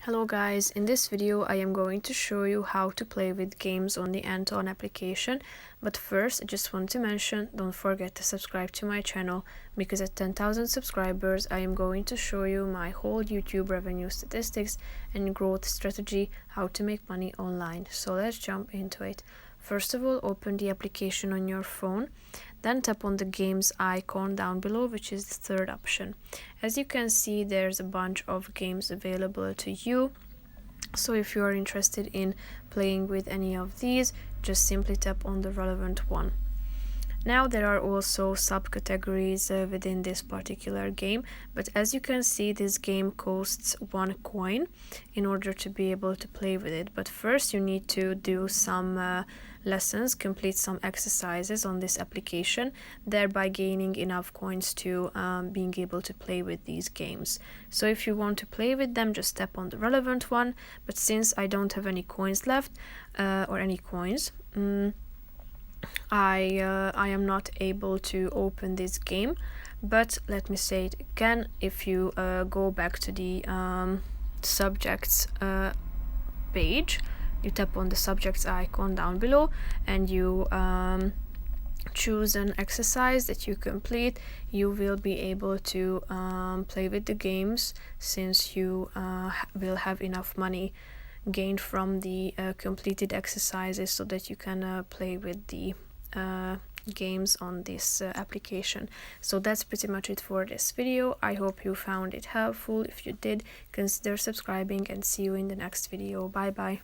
Hello guys, in this video I am going to show you how to play with games on the Anton application, but first I just want to mention, don't forget to subscribe to my channel, because at 10,000 subscribers I am going to show you my whole YouTube revenue statistics and growth strategy, how to make money online. So let's jump into it. First of all, open the application on your phone, then tap on the games icon down below, which is the third option. As you can see, there's a bunch of games available to you. So if you are interested in playing with any of these, just simply tap on the relevant one. Now there are also subcategories within this particular game, but as you can see, this game costs 1 coin in order to be able to play with it. But first you need to do some lessons, complete some exercises on this application, thereby gaining enough coins to being able to play with these games. So if you want to play with them, just tap on the relevant one, but since I don't have any coins left, or any coins, I am not able to open this game. But let me say it again, if you go back to the subjects page, you tap on the subjects icon down below and you choose an exercise that you complete, you will be able to play with the games, since you will have enough money gained from the completed exercises, so that you can play with the games on this application. So that's pretty much it for this video. I hope you found it helpful. If you did, consider subscribing, and see you in the next video. Bye bye.